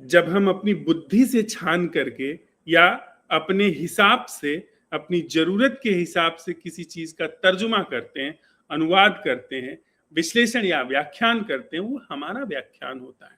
जब हम अपनी बुद्धि से छान करके या अपने हिसाब से, अपनी जरूरत के हिसाब से किसी चीज का तर्जुमा करते हैं, अनुवाद करते हैं, विश्लेषण या व्याख्यान करते हैं, वो हमारा व्याख्यान होता है।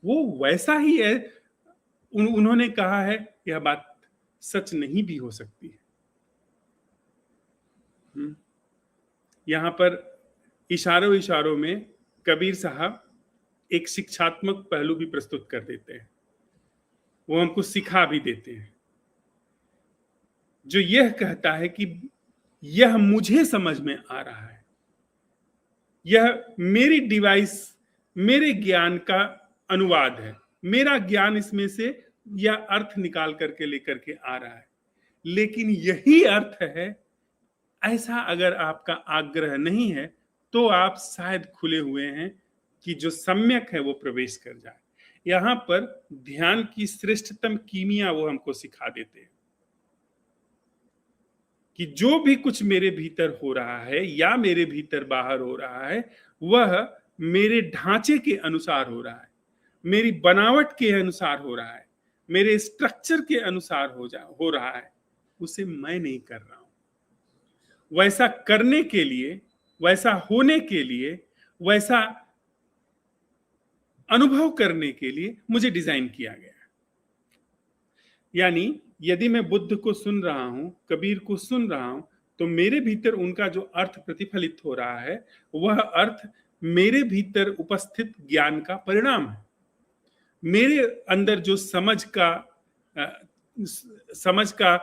वो वैसा ही है। उन्होंने कहा है यह बात सच नहीं भी हो सकती है। यहां पर इशारों इशारों में कबीर साहब एक शिक्षात्मक पहलू भी प्रस्तुत कर देते हैं। वो हमको सिखा भी देते हैं, जो यह कहता है कि यह मुझे समझ में आ रहा है, यह मेरी डिवाइस, मेरे ज्ञान का अनुवाद है, मेरा ज्ञान इसमें से यह अर्थ निकाल करके लेकर के आ रहा है, लेकिन यही अर्थ है। ऐसा अगर आपका आग्रह नहीं है तो आप शायद खुले हुए हैं कि जो सम्यक है वो प्रवेश कर जाए। यहां पर ध्यान की श्रेष्ठतम कीमिया वो हमको सिखा देते हैं कि जो भी कुछ मेरे भीतर हो रहा है या मेरे भीतर बाहर हो रहा है, वह मेरे ढांचे के अनुसार हो रहा है, मेरी बनावट के अनुसार हो रहा है, मेरे स्ट्रक्चर के अनुसार हो रहा है। उसे मैं नहीं कर रहा हूं। वैसा करने के लिए, वैसा होने के लिए, वैसा अनुभव करने के लिए मुझे डिजाइन किया गया है। यानी यदि मैं बुद्ध को सुन रहा हूं, कबीर को सुन रहा हूं, तो मेरे भीतर उनका जो अर्थ प्रतिफलित हो रहा है, वह अर्थ मेरे भीतर उपस्थित ज्ञान का परिणाम है। मेरे अंदर जो समझ का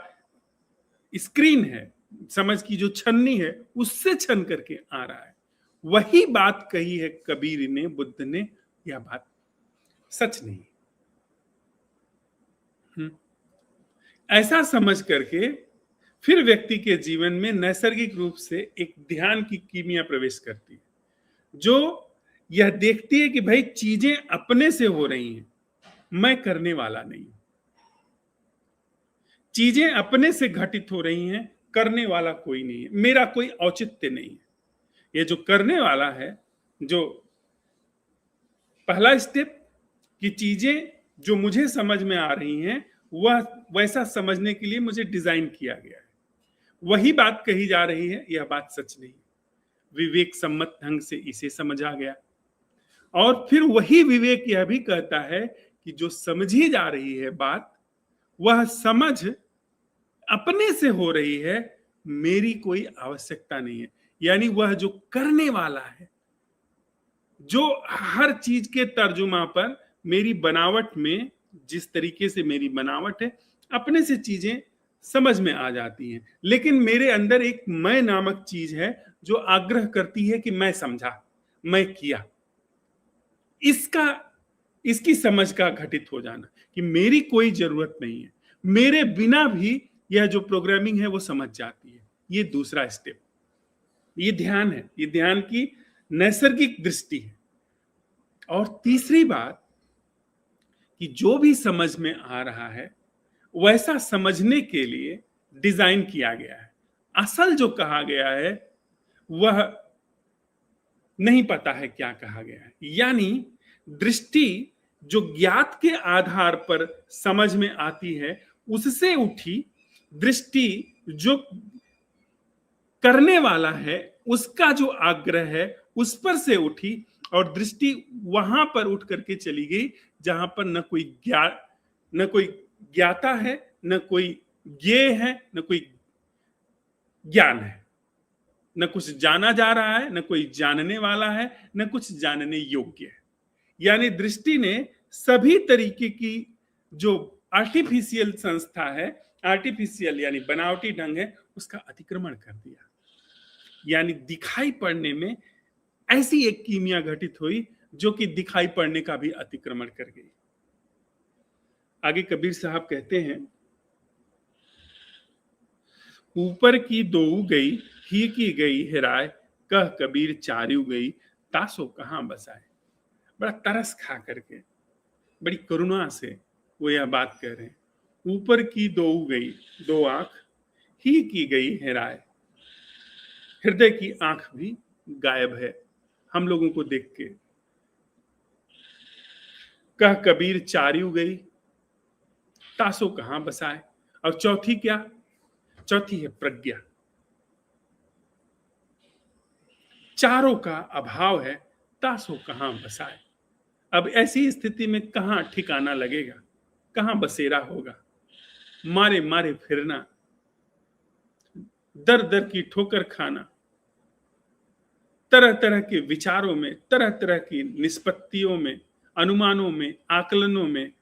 स्क्रीन है, समझ की जो छन्नी है, उससे छन करके आ रहा है। वही बात कही है कबीर ने, बुद्ध ने, यह बात सच नहीं। ऐसा समझ करके फिर व्यक्ति के जीवन में नैसर्गिक रूप से एक ध्यान की कीमिया प्रवेश करती है, जो यह देखती है कि भाई चीजें अपने से हो रही हैं, मैं करने वाला नहीं। चीजें अपने से घटित हो रही हैं, करने वाला कोई नहीं है, मेरा कोई औचित्य नहीं है। ये जो करने वाला है, जो पहला स्टेप कि चीजें जो मुझे समझ में आ रही हैं, वह वैसा समझने के लिए मुझे डिजाइन किया गया है, वही बात कही जा रही है, यह बात सच नहीं। विवेक सम्मत ढंग से इसे समझा गया। और फिर वही विवेक यह भी कहता है कि जो समझी जा रही है बात, वह समझ अपने से हो रही है, मेरी कोई आवश्यकता नहीं है। यानी वह जो करने वाला है, जो हर चीज के तर्जुमा पर मेरी बनावट में, जिस तरीके से मेरी बनावट है, अपने से चीजें समझ में आ जाती हैं, लेकिन मेरे अंदर एक मैं नामक चीज है जो आग्रह करती है कि मैं समझा, मैं किया। इसकी समझ का घटित हो जाना कि मेरी कोई जरूरत नहीं है, मेरे बिना भी यह जो प्रोग्रामिंग है वो समझ जाती है। ये दूसरा स्टेप, ये ध्यान है, ये ध्यान की नैसर्गिक दृष्टि है। और तीसरी बात कि जो भी समझ में आ रहा है, वैसा समझने के लिए डिजाइन किया गया है। असल जो कहा गया है वह नहीं पता है क्या कहा गया है। यानी दृष्टि जो ज्ञात के आधार पर समझ में आती है, उससे उठी दृष्टि जो करने वाला है, उसका जो आग्रह है, उस पर से उठी, और दृष्टि वहां पर उठ करके चली गई जहां पर न कोई ज्ञाता है, न कोई ज्ञेय है, न कोई ज्ञान है, न कुछ जाना जा रहा है, न कोई जानने वाला है, न कुछ जानने योग्य है। यानी दृष्टि ने सभी तरीके की जो आर्टिफिशियल संस्था है, आर्टिफिशियल यानी बनावटी ढंग है, उसका अतिक्रमण कर दिया। यानी दिखाई पड़ने में ऐसी एक कीमिया घटित हुई जो कि दिखाई पड़ने का भी अतिक्रमण कर गई। आगे कबीर साहब कहते हैं, ऊपर की दोऊ गई, ही की गई हेराय, कह कबीर चारियू गई, तासो कहां बसाए। बड़ा तरस खा करके, बड़ी करुणा से वो यह बात कह रहे हैं। ऊपर की दोऊ गई, दो आंख, ही की गई हेराय, हृदय की आंख भी गायब है हम लोगों को देख के। कह कबीर चारियू गई, तासो कहां बसाए। और चौथी क्या? चौथी है प्रज्ञा। चारों का अभाव है, तासो कहां बसाए। अब ऐसी स्थिति में कहां ठिकाना लगेगा, कहां बसेरा होगा? मारे मारे फिरना, दर दर की ठोकर खाना, तरह तरह के विचारों में, तरह तरह की निष्पत्तियों में, अनुमानों में, आकलनों में,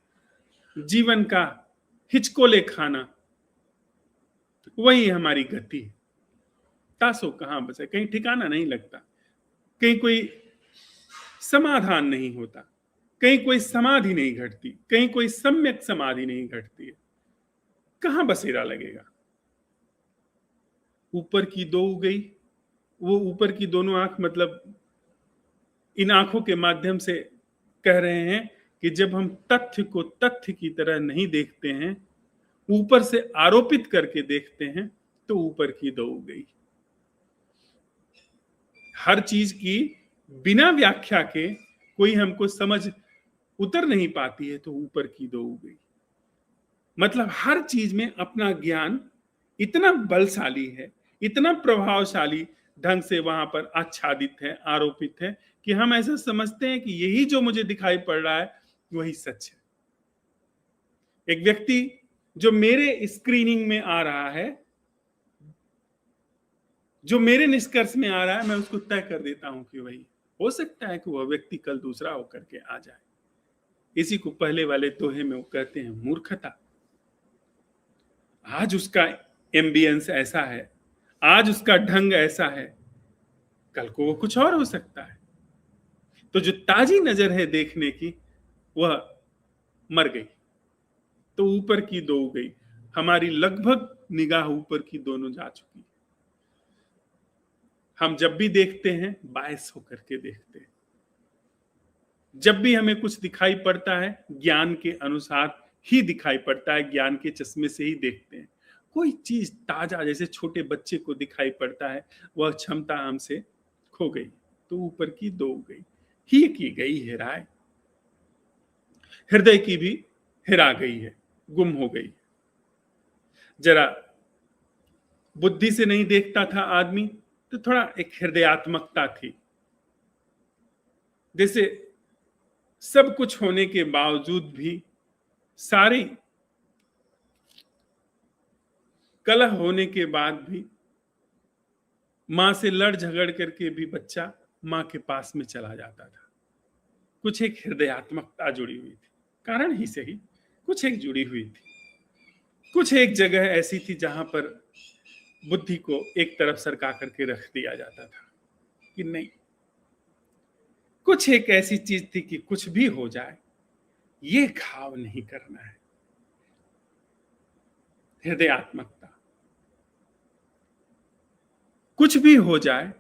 जीवन का हिचकोले खाना, वही हमारी गति है। तासो कहां बसे, कहीं ठिकाना नहीं लगता, कहीं कोई समाधान नहीं होता, कहीं कोई समाधि नहीं घटती, कहीं कोई सम्यक समाधि नहीं घटती है। कहां बसेरा लगेगा? ऊपर की दो गई, वो ऊपर की दोनों आंख मतलब इन आंखों के माध्यम से कह रहे हैं कि जब हम तथ्य को तथ्य की तरह नहीं देखते हैं, ऊपर से आरोपित करके देखते हैं, तो ऊपर की दो गई। हर चीज की बिना व्याख्या के कोई हमको समझ उतर नहीं पाती है, तो ऊपर की दो गई। मतलब हर चीज में अपना ज्ञान इतना बलशाली है, इतना प्रभावशाली ढंग से वहां पर आच्छादित है, आरोपित है, कि हम ऐसा समझते हैं कि यही जो मुझे दिखाई पड़ रहा है वही सच है। एक व्यक्ति जो मेरे स्क्रीनिंग में आ रहा है, जो मेरे निष्कर्ष में आ रहा है, मैं उसको तय कर देता हूं कि वही। हो सकता है कि वह व्यक्ति कल दूसरा होकर के आ जाए। इसी को पहले वाले दोहे में वो कहते हैं मूर्खता। आज उसका एम्बियंस ऐसा है, आज उसका ढंग ऐसा है, कल को वो कुछ और हो सकता है। तो जो ताजी नजर है देखने की, वह मर गई। तो ऊपर की दो गई। हमारी लगभग निगाह ऊपर की दोनों जा चुकी है। हम जब भी देखते हैं, बायस होकर के देखते हैं। जब भी हमें कुछ दिखाई पड़ता है, ज्ञान के अनुसार ही दिखाई पड़ता है, ज्ञान के चश्मे से ही देखते हैं। कोई चीज ताजा जैसे छोटे बच्चे को दिखाई पड़ता है, वह क्षमता हमसे खो गई, तो ऊपर की दो गई। ही की गई है राय, हृदय की भी हिरा गई है, गुम हो गई। जरा बुद्धि से नहीं देखता था आदमी, तो थोड़ा एक हृदयात्मकता थी। जैसे सब कुछ होने के बावजूद भी, सारी कलह होने के बाद भी, मां से लड़ झगड़ करके भी बच्चा मां के पास में चला जाता था। कुछ एक हृदयात्मकता जुड़ी हुई थी, कारण ही सही कुछ एक जुड़ी हुई थी। कुछ एक जगह ऐसी थी जहां पर बुद्धि को एक तरफ सरका करके रख दिया जाता था कि नहीं, कुछ एक ऐसी चीज थी कि कुछ भी हो जाए, ये घाव नहीं करना है। हृदयात्मकता, कुछ भी हो जाए,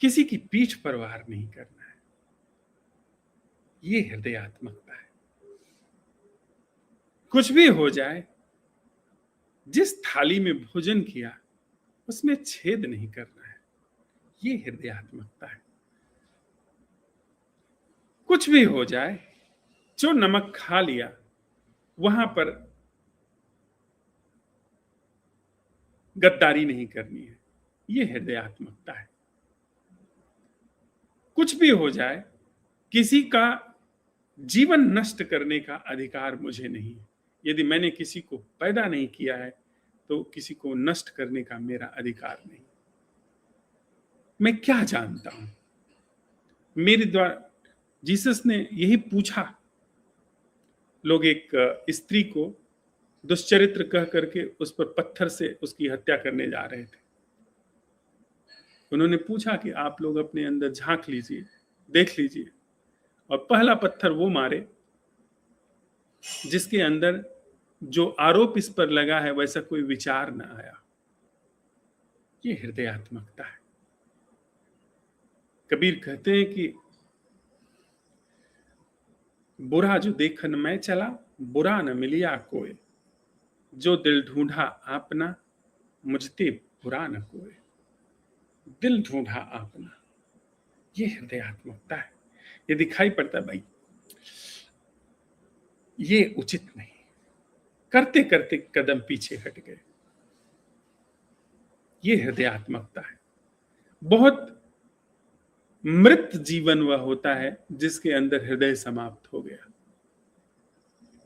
किसी की पीठ पर वार नहीं करना है, ये हृदयात्मकता है। कुछ भी हो जाए, जिस थाली में भोजन किया उसमें छेद नहीं करना है, ये हृदयात्मकता है। कुछ भी हो जाए, जो नमक खा लिया वहां पर गद्दारी नहीं करनी है, ये हृदयात्मकता है। कुछ भी हो जाए, किसी का जीवन नष्ट करने का अधिकार मुझे नहीं है। यदि मैंने किसी को पैदा नहीं किया है, तो किसी को नष्ट करने का मेरा अधिकार नहीं। मैं क्या जानता हूं? मेरे द्वारा जीसस ने यही पूछा। लोग एक स्त्री को दुष्चरित्र कह करके उस पर पत्थर से उसकी हत्या करने जा रहे थे। उन्होंने पूछा कि आप लोग अपने अंदर झांक लीजिए, देख लीजिए, और पहला पत्थर वो मारे जिसके अंदर जो आरोप इस पर लगा है वैसा कोई विचार ना आया। ये हृदयात्मकता है। कबीर कहते हैं कि बुरा जो देखन मैं चला, बुरा न मिलिया कोई, जो दिल ढूंढा आपना, मुझते बुरा न कोई। दिल ढूंढा आपना, ये हृदयात्मकता है। ये दिखाई पड़ता है भाई, ये उचित नहीं। करते करते कदम पीछे हट गए। ये हृदयात्मकता है। बहुत मृत जीवन वह होता है जिसके अंदर हृदय समाप्त हो गया,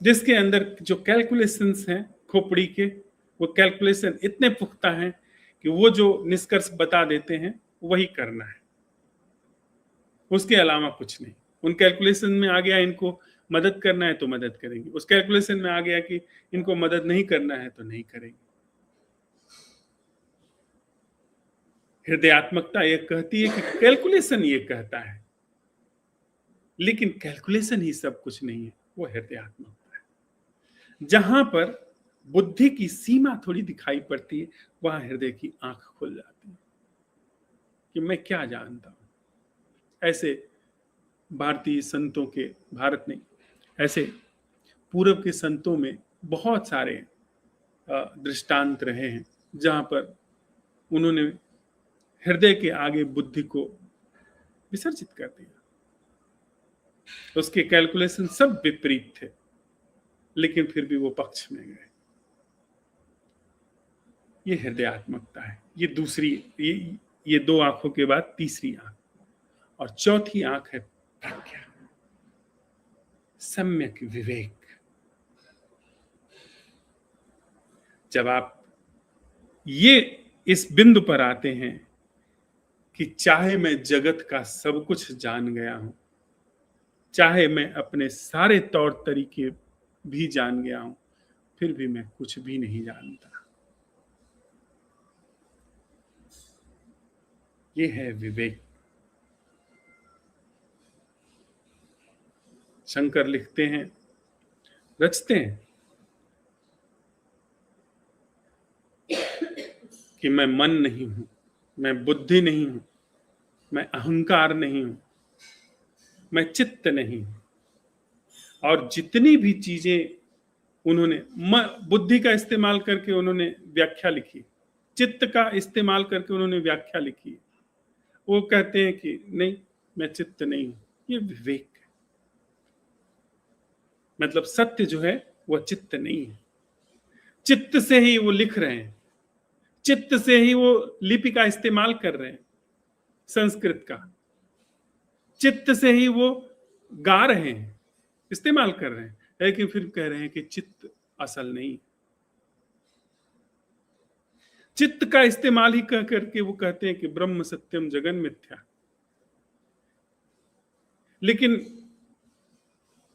जिसके अंदर जो कैलकुलेशंस हैं खोपड़ी के, वो कैलकुलेशन इतने पुख्ता हैं कि वो जो निष्कर्ष बता देते हैं वही करना है, उसके अलावा कुछ नहीं। उन कैलकुलेशन में आ गया इनको मदद करना है तो मदद करेंगे, उस कैलकुलेशन में आ गया कि इनको मदद नहीं करना है तो नहीं करेंगे। हृदयात्मकता यह कहती है कि कैलकुलेशन ये कहता है, लेकिन कैलकुलेशन ही सब कुछ नहीं है, वो हृदयात्मकता है। जहां पर बुद्धि की सीमा थोड़ी दिखाई पड़ती है, वहां हृदय की आंख खुल जाती है कि मैं क्या जानता हूं। ऐसे भारतीय संतों के, भारत नहीं, ऐसे पूर्व के संतों में बहुत सारे दृष्टांत रहे हैं जहां पर उन्होंने हृदय के आगे बुद्धि को विसर्जित कर दिया। उसके कैलकुलेशन सब विपरीत थे, लेकिन फिर भी वो पक्ष में गए। ये हृदयात्मकता है। ये दूसरी, ये दो आंखों के बाद तीसरी आंख, और चौथी आंख है प्रज्ञा, सम्यक विवेक। जब आप ये इस बिंदु पर आते हैं कि चाहे मैं जगत का सब कुछ जान गया हूं, चाहे मैं अपने सारे तौर तरीके भी जान गया हूं, फिर भी मैं कुछ भी नहीं जानता, ये है विवेक। शंकर लिखते हैं, रचते हैं कि मैं मन नहीं हूं, मैं बुद्धि नहीं हूं, मैं अहंकार नहीं हूं, मैं चित्त नहीं हूं। और जितनी भी चीजें उन्होंने बुद्धि का इस्तेमाल करके उन्होंने व्याख्या लिखी, चित्त का इस्तेमाल करके उन्होंने व्याख्या लिखी, वो कहते हैं कि नहीं, मैं चित्त नहीं हूं। ये विवेक है। मतलब सत्य जो है वह चित्त नहीं है। चित्त से ही वो लिख रहे हैं, चित्त से ही वो लिपि का इस्तेमाल कर रहे हैं, संस्कृत का। चित्त से ही वो गा रहे हैं, इस्तेमाल कर रहे हैं, लेकिन फिर कह रहे हैं कि चित्त असल नहीं। चित्त का इस्तेमाल ही कह करके वो कहते हैं कि ब्रह्म सत्यम जगन मिथ्या। लेकिन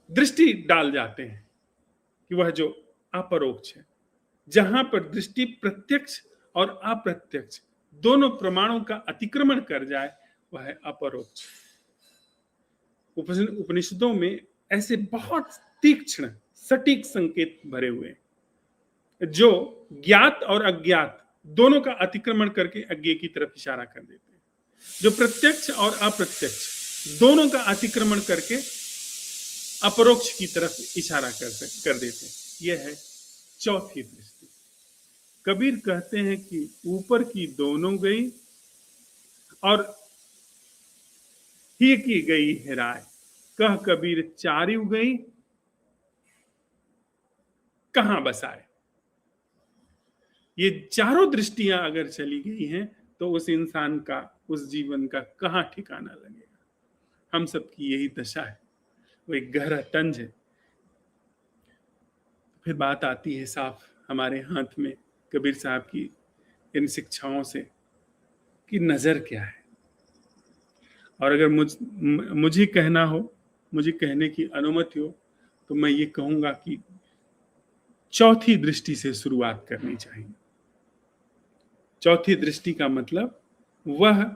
दृष्टि डाल जाते हैं कि वह जो अपरोक्ष है, जहां पर दृष्टि प्रत्यक्ष और अप्रत्यक्ष दोनों प्रमाणों का अतिक्रमण कर जाए, वह है अपरोक्ष। उपनिषदों में ऐसे बहुत तीक्ष्ण सटीक संकेत भरे हुए हैं जो ज्ञात और अज्ञात दोनों का अतिक्रमण करके अज्ञेय की तरफ इशारा कर देते हैं, जो प्रत्यक्ष और अप्रत्यक्ष दोनों का अतिक्रमण करके अपरोक्ष की तरफ इशारा कर देते हैं। यह है चौथी दृष्टि। कबीर कहते हैं कि ऊपर की दोनों गई और ही की गई है राय, कह कबीर चारिउ गई, कहां बसाए। ये चारों दृष्टियां अगर चली गई हैं तो उस इंसान का, उस जीवन का कहां ठिकाना लगेगा। हम सबकी यही दशा है, वो एक गहरा तंज है। फिर बात आती है साफ हमारे हाथ में कबीर साहब की इन शिक्षाओं से कि नजर क्या है। और अगर मुझे कहना हो, मुझे कहने की अनुमति हो, तो मैं ये कहूंगा कि चौथी दृष्टि से शुरुआत करनी चाहिए। चौथी दृष्टि का मतलब वह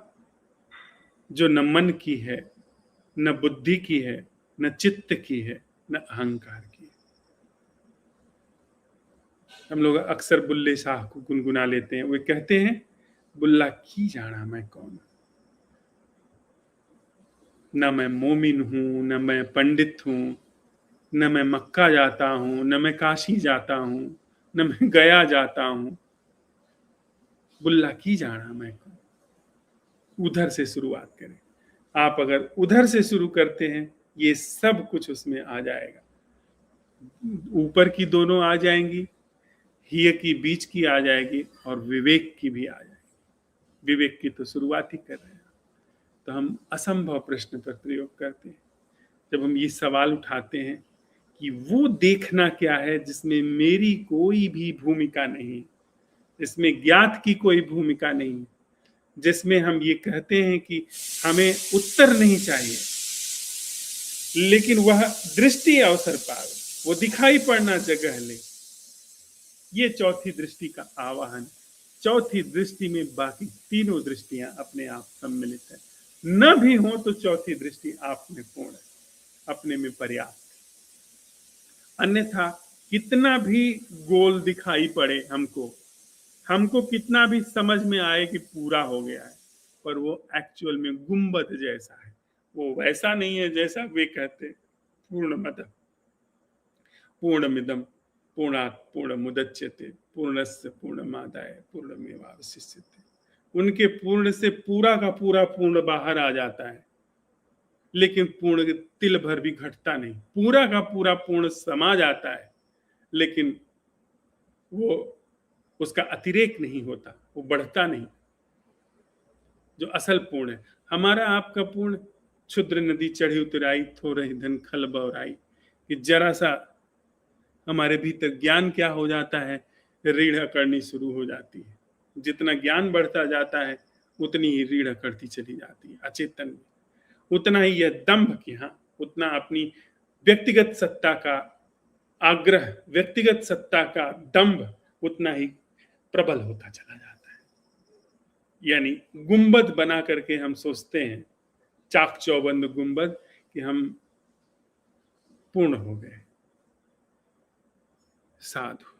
जो न मन की है, न बुद्धि की है, न चित्त की है, न अहंकार की है। हम लोग अक्सर बुल्ले शाह को गुनगुना लेते हैं। वे कहते हैं, बुल्ला की जाना मैं कौन, न मैं मोमिन हूं, न मैं पंडित हूं, न मैं मक्का जाता हूं, न मैं काशी जाता हूं, न मैं गया जाता हूं। बुल्ला की जाना मैं कौन। उधर से शुरुआत करें। आप अगर उधर से शुरू करते हैं, ये सब कुछ उसमें आ जाएगा। ऊपर की दोनों आ जाएंगी, हिय की बीच की आ जाएगी और विवेक की भी आ जाएगी। विवेक की तो शुरुआत ही कर रहे हैं। तो हम असंभव प्रश्न पर प्रयोग करते हैं जब हम ये सवाल उठाते हैं कि वो देखना क्या है जिसमें मेरी कोई भी भूमिका नहीं, जिसमें ज्ञात की कोई भूमिका नहीं, जिसमें हम ये कहते हैं कि हमें उत्तर नहीं चाहिए, लेकिन वह दृष्टि अवसर पावे, वो दिखाई पड़ना जगह ले। ये चौथी दृष्टि का आवाहन। चौथी दृष्टि में बाकी तीनों दृष्टियां अपने आप सम्मिलित है। न भी हो तो चौथी दृष्टि आप में पूर्ण है, अपने में पर्याप्त। अन्यथा कितना भी गोल दिखाई पड़े हमको कितना भी समझ में आए कि पूरा हो गया है, पर वो एक्चुअल में गुंबद जैसा है। वो वैसा नहीं है जैसा वे कहते पूर्णमद पूर्णमिदम पूर्णात् पूर्णमुदच्यते पूर्णस्य पूर्णमादाय पूर्णमेवावशिष्यते। उनके पूर्ण से पूरा का पूरा पूर्ण बाहर आ जाता है, लेकिन पूर्ण तिल भर भी घटता नहीं। पूरा का पूरा पूर्ण समा जाता है, लेकिन वो उसका अतिरेक नहीं होता, वो बढ़ता नहीं। जो असल पूर्ण है, हमारा आपका पूर्ण क्षुद्र नदी चढ़ी उतराई थोरही धन खल बौराई, कि जरा सा हमारे भीतर ज्ञान क्या हो जाता है, रीढ़ अकड़नी शुरू हो जाती है। जितना ज्ञान बढ़ता जाता है उतनी ही रीढ़ अकड़ती चली जाती है अचेतन में। उतना ही यह दंभ कि हाँ, उतना अपनी व्यक्तिगत सत्ता का आग्रह, व्यक्तिगत सत्ता का दंभ उतना ही प्रबल होता चला जाता है। यानी गुंबद बना करके हम सोचते हैं, चाक चौबंद गुंबद, कि हम पूर्ण हो गए। साधु।